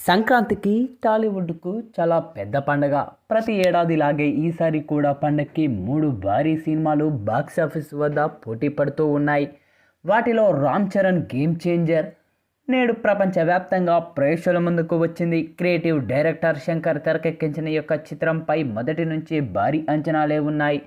సంక్రాంతికి టాలీవుడ్కు చాలా పెద్ద పండగ. ప్రతి ఏడాదిలాగే ఈసారి కూడా పండగకి 3 భారీ సినిమాలు బాక్సాఫీస్ వద్ద పోటీ పడుతూ ఉన్నాయి. వాటిలో రామ్ చరణ్ గేమ్ చేంజర్ నేడు ప్రపంచవ్యాప్తంగా ప్రేక్షకుల ముందుకు వచ్చింది. క్రియేటివ్ డైరెక్టర్ శంకర్ తెరకెక్కించిన ఈ యొక్క చిత్రంపై మొదటి నుంచి భారీ అంచనాలే ఉన్నాయి.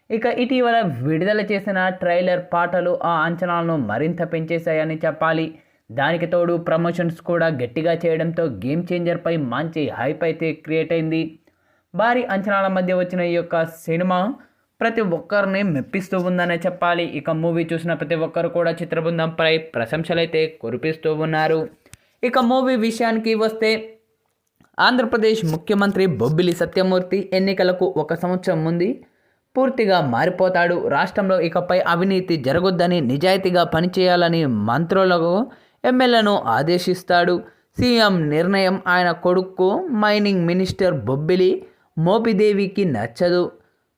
ఇక ఇటీవల విడుదల చేసిన ట్రైలర్ పాటలు ఆ అంచనాలను మరింత పెంచేశాయని చెప్పాలి. దానికి తోడు ప్రమోషన్స్ కూడా గట్టిగా చేయడంతో గేమ్ చేంజర్పై మంచి హైప్ అయితే క్రియేట్ అయింది. భారీ అంచనాల మధ్య వచ్చిన ఈ యొక్క సినిమా ప్రతి ఒక్కరిని మెప్పిస్తూ ఉందనే చెప్పాలి. ఇక మూవీ చూసిన ప్రతి ఒక్కరు కూడా చిత్రబృందంపై ప్రశంసలైతే కురిపిస్తూ ఉన్నారు. ఇక మూవీ విషయానికి వస్తే ఆంధ్రప్రదేశ్ ముఖ్యమంత్రి బొబ్బిలి సత్యమూర్తి ఎన్నికలకు 1 సంవత్సరం ముందు పూర్తిగా మారిపోతాడు. రాష్ట్రంలో ఇకపై అవినీతి జరగొద్దని, నిజాయితీగా పనిచేయాలని మంత్రులకు, ఎమ్మెల్యేలను ఆదేశిస్తాడు. సీఎం నిర్ణయం ఆయన కొడుకు మైనింగ్ మినిస్టర్ బొబ్బిలి మోపిదేవికి నచ్చదు.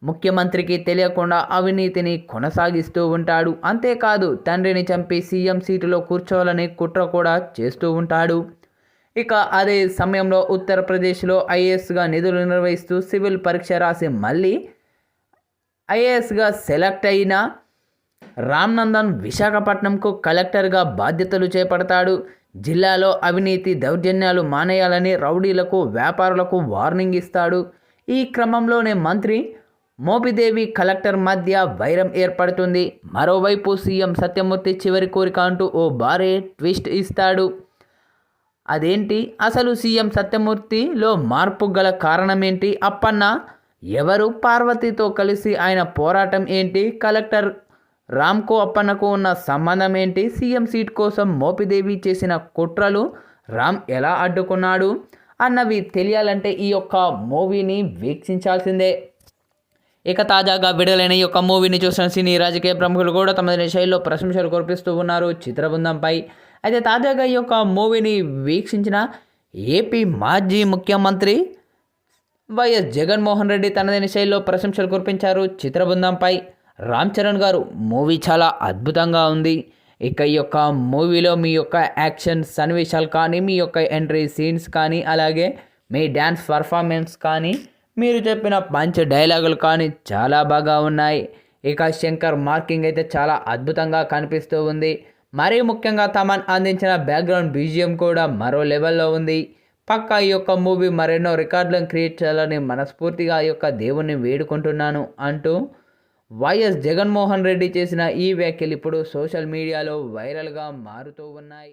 ముఖ్యమంత్రికి తెలియకుండా అవినీతిని కొనసాగిస్తూ ఉంటాడు. అంతేకాదు తండ్రిని చంపి సీఎం సీటులో కూర్చోవాలని కుట్ర కూడా చేస్తూ ఉంటాడు. ఇక అదే సమయంలో ఉత్తరప్రదేశ్లో ఐఏఎస్గా నిధులు నిర్వహిస్తూ సివిల్ పరీక్ష రాసి మళ్ళీ ఐఏఎస్గా సెలెక్ట్ అయిన రామ్నందన్ విశాఖపట్నంకు కలెక్టర్గా బాధ్యతలు చేపడతాడు. జిల్లాలో అవినీతి దౌర్జన్యాలు మానేయాలని రౌడీలకు, వ్యాపారులకు వార్నింగ్ ఇస్తాడు. ఈ క్రమంలోనే మంత్రి మోపిదేవి కలెక్టర్ మధ్య వైరం ఏర్పడుతుంది. మరోవైపు సీఎం సత్యమూర్తి చివరి కోరిక అంటూ ఓ భారీ ట్విస్ట్ ఇస్తాడు. అదేంటి, అసలు సీఎం సత్యమూర్తిలో మార్పు గల కారణమేంటి? అప్పన్న ఎవరు? పార్వతితో కలిసి ఆయన పోరాటం ఏంటి? కలెక్టర్ రామ్కు అప్పన్నకు ఉన్న సంబంధం ఏంటి? సీఎం సీట్ కోసం మోపిదేవి చేసిన కుట్రలు రామ్ ఎలా అడ్డుకున్నాడు అన్నవి తెలియాలంటే ఈ యొక్క మూవీని వీక్షించాల్సిందే. ఇక తాజాగా విడుదలైన ఈ యొక్క మూవీని చూసిన సినీ రాజకీయ ప్రముఖులు కూడా తమ శైలిలో ప్రశంసలు కురిపిస్తూ ఉన్నారు చిత్రబృందంపై. అయితే తాజాగా ఈ యొక్క మూవీని వీక్షించిన ఏపీ మాజీ ముఖ్యమంత్రి వైఎస్ జగన్మోహన్ రెడ్డి తనదైన శైలిలో ప్రశంసలు కురిపించారు చిత్రబృందంపై. రామ్ చరణ్ గారు మూవీ చాలా అద్భుతంగా ఉంది. ఇక ఈ యొక్క మూవీలో మీ యొక్క యాక్షన్ సన్నివేశాలు కానీ, మీ యొక్క ఎంట్రీ సీన్స్ కానీ, అలాగే మీ డ్యాన్స్ పర్ఫార్మెన్స్ కానీ, మీరు చెప్పిన పంచ్ డైలాగులు కానీ చాలా బాగా ఉన్నాయి. ఇక శంకర్ మార్కింగ్ అయితే చాలా అద్భుతంగా కనిపిస్తూ ఉంది. మరీ ముఖ్యంగా తమన్ అందించిన బ్యాక్గ్రౌండ్ బీజిఎం కూడా మరో లెవెల్లో ఉంది. పక్కా ఈ యొక్క మూవీ మరెన్నో రికార్డులను క్రియేట్ చేయాలని మనస్ఫూర్తిగా ఈ యొక్క దేవుణ్ణి వేడుకుంటున్నాను అంటూ వైఎస్ జగన్మోహన్ రెడ్డి చేసిన ఈ వ్యాఖ్యలు ఇప్పుడు సోషల్ మీడియాలో వైరల్గా మారుతూ ఉన్నాయి.